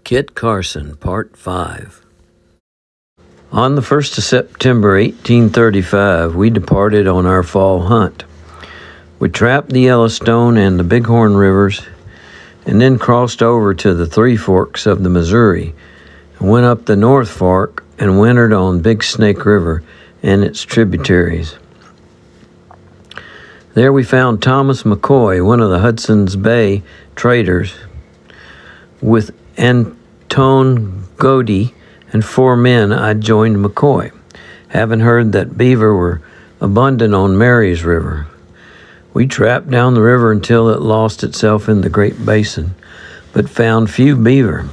Kit Carson, Part 5. On the 1st of September 1835, we departed on our fall hunt. We trapped the Yellowstone and the Bighorn rivers, and then crossed over to the Three Forks of the Missouri, and went up the North Fork and wintered on Big Snake River and its tributaries. There we found Thomas McCoy, one of the Hudson's Bay traders, with Antone Godey and 4 men. I joined McCoy, having heard that beaver were abundant on Mary's River. We trapped down the river until it lost itself in the Great Basin, but found few beaver.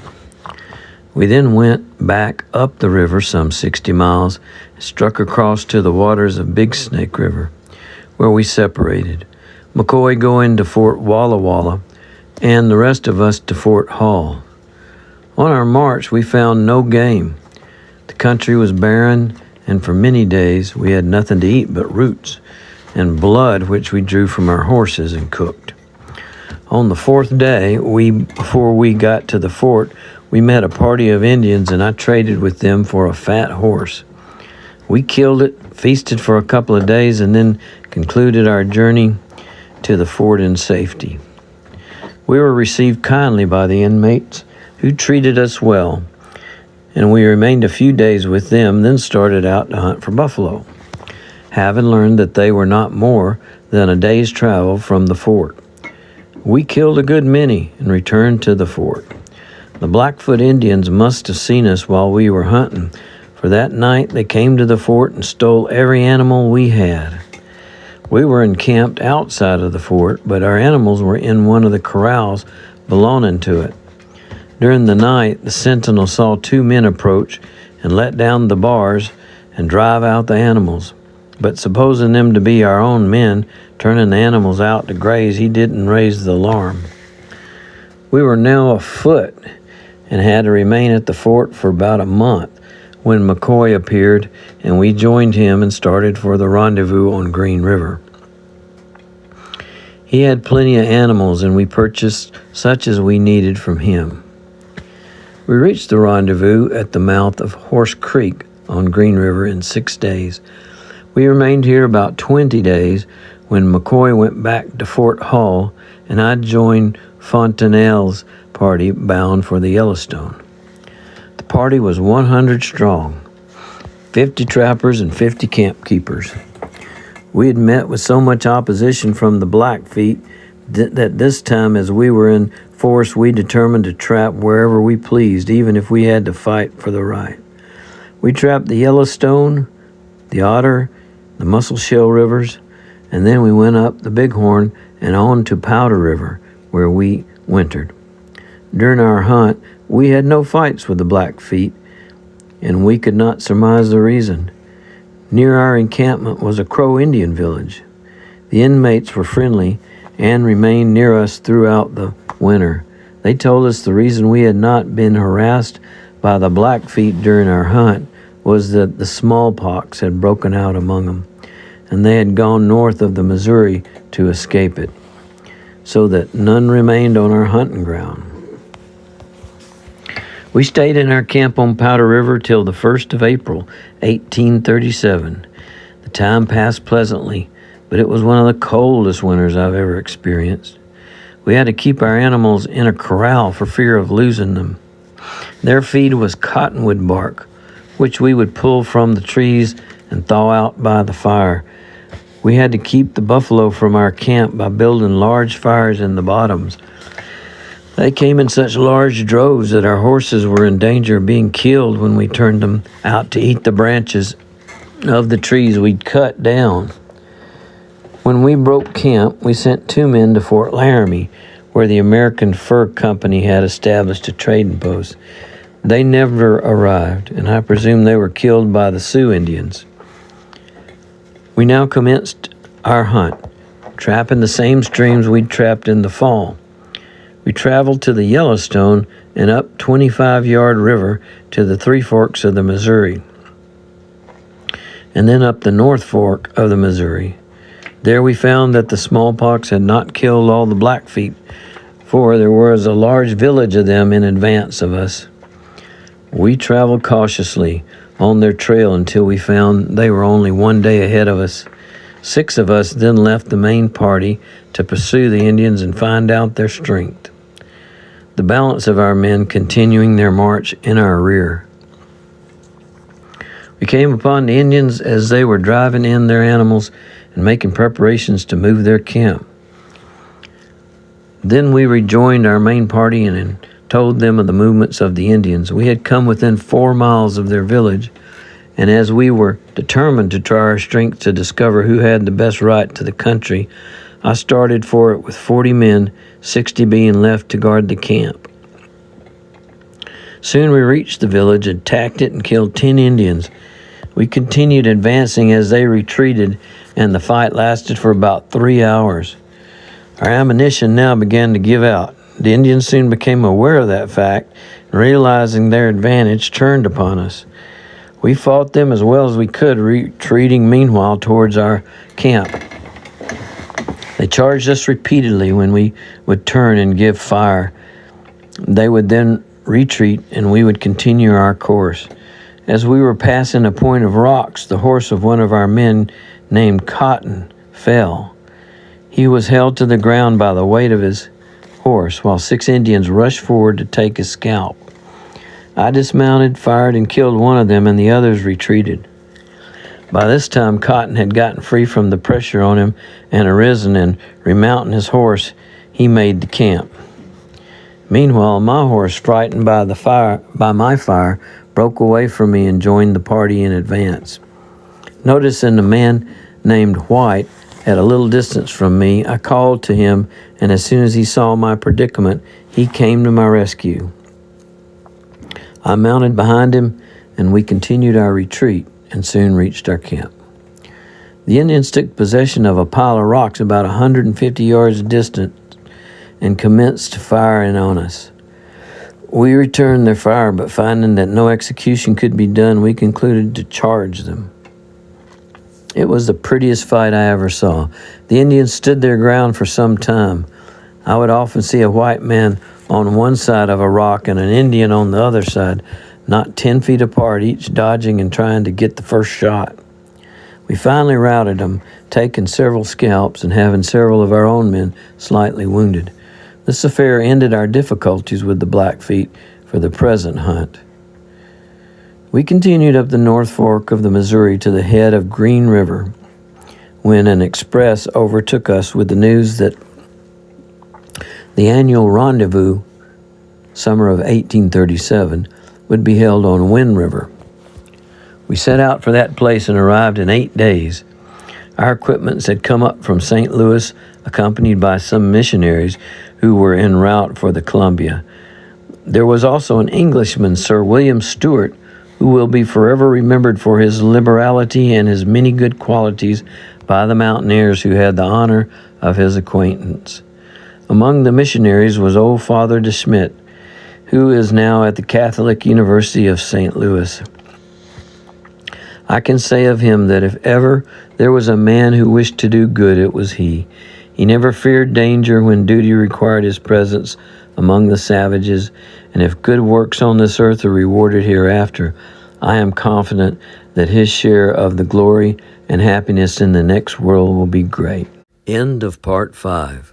We then went back up the river some 60 miles and struck across to the waters of Big Snake River, where we separated. McCoy going to Fort Walla Walla, and the rest of us to Fort Hall. On our march, we found no game. The country was barren, and for many days we had nothing to eat but roots and blood, which we drew from our horses and cooked. On the 4th day, before we got to the fort, we met a party of Indians, and I traded with them for a fat horse. We killed it, feasted for a couple of days, and then concluded our journey to the fort in safety. We were received kindly by the inmates, who treated us well, and we remained a few days with them, then started out to hunt for buffalo, having learned that they were not more than a day's travel from the fort. We killed a good many and returned to the fort. The Blackfoot Indians must have seen us while we were hunting, for that night they came to the fort and stole every animal we had. We were encamped outside of the fort, but our animals were in one of the corrals belonging to it. During the night, the sentinel saw 2 men approach and let down the bars and drive out the animals. But supposing them to be our own men turning the animals out to graze, he didn't raise the alarm. We were now afoot and had to remain at the fort for about a month when McCoy appeared, and we joined him and started for the rendezvous on Green River. He had plenty of animals, and we purchased such as we needed from him. We reached the rendezvous at the mouth of Horse Creek on Green River in 6 days. We remained here about 20 days when McCoy went back to Fort Hall, and I joined Fontenelle's party bound for the Yellowstone. The party was 100 strong, 50 trappers and 50 camp keepers. We had met with so much opposition from the Blackfeet that this time, as we were in force, we determined to trap wherever we pleased, even if we had to fight for the right. We trapped the Yellowstone, the Otter, the Musselshell rivers, and then we went up the Bighorn and on to Powder River, where we wintered. During our hunt, we had no fights with the Blackfeet, and we could not surmise the reason. Near our encampment was a Crow Indian village. The inmates were friendly and remained near us throughout the winter. They told us the reason we had not been harassed by the Blackfeet during our hunt was that the smallpox had broken out among them, and they had gone north of the Missouri to escape it, so that none remained on our hunting ground. We stayed in our camp on Powder River till the 1st of April, 1837. The time passed pleasantly, but it was one of the coldest winters I've ever experienced. We had to keep our animals in a corral for fear of losing them. Their feed was cottonwood bark, which we would pull from the trees and thaw out by the fire. We had to keep the buffalo from our camp by building large fires in the bottoms. They came in such large droves that our horses were in danger of being killed when we turned them out to eat the branches of the trees we'd cut down. When we broke camp, we sent 2 men to Fort Laramie, where the American Fur Company had established a trading post. They never arrived, and I presume they were killed by the Sioux Indians. We now commenced our hunt, trapping the same streams we'd trapped in the fall. We traveled to the Yellowstone and up 25-yard river to the Three Forks of the Missouri, and then up the North Fork of the Missouri. There we found that the smallpox had not killed all the Blackfeet, for there was a large village of them in advance of us. We traveled cautiously on their trail until we found they were only one day ahead of us. 6 of us then left the main party to pursue the Indians and find out their strength, the balance of our men continuing their march in our rear. We came upon the Indians as they were driving in their animals and making preparations to move their camp. Then we rejoined our main party and told them of the movements of the Indians. We had come within 4 miles of their village, and as we were determined to try our strength to discover who had the best right to the country, I started for it with 40 men, 60 being left to guard the camp. Soon we reached the village, attacked it, and killed 10 Indians. We continued advancing as they retreated, and the fight lasted for about 3 hours. Our ammunition now began to give out. The Indians soon became aware of that fact, and realizing their advantage, turned upon us. We fought them as well as we could, retreating meanwhile towards our camp. They charged us repeatedly when we would turn and give fire. They would then retreat, and we would continue our course. As we were passing a point of rocks, the horse of one of our men, named Cotton, fell. He was held to the ground by the weight of his horse, while 6 Indians rushed forward to take his scalp. I dismounted, fired, and killed one of them, and the others retreated. By this time, Cotton had gotten free from the pressure on him and arisen, and remounting his horse, he made the camp. Meanwhile, my horse, frightened by my fire, broke away from me and joined the party in advance. Noticing a man named White at a little distance from me, I called to him, and as soon as he saw my predicament, he came to my rescue. I mounted behind him, and we continued our retreat and soon reached our camp. The Indians took possession of a pile of rocks about 150 yards distant and commenced firing on us. We returned their fire, but finding that no execution could be done, we concluded to charge them. It was the prettiest fight I ever saw. The Indians stood their ground for some time. I would often see a white man on one side of a rock and an Indian on the other side, not 10 feet apart, each dodging and trying to get the first shot. We finally routed them, taking several scalps and having several of our own men slightly wounded. This affair ended our difficulties with the Blackfeet for the present hunt. We continued up the North Fork of the Missouri to the head of Green River, when an express overtook us with the news that the annual rendezvous, summer of 1837, would be held on Wind River. We set out for that place and arrived in 8 days. Our equipments had come up from St. Louis, accompanied by some missionaries who were en route for the Columbia. There was also an Englishman, Sir William Stewart, who will be forever remembered for his liberality and his many good qualities by the mountaineers who had the honor of his acquaintance. Among the missionaries was old Father de Schmidt, who is now at the Catholic University of St. Louis. I can say of him that if ever there was a man who wished to do good, it was he. He never feared danger when duty required his presence among the savages, and if good works on this earth are rewarded hereafter, I am confident that his share of the glory and happiness in the next world will be great. End of Part 5.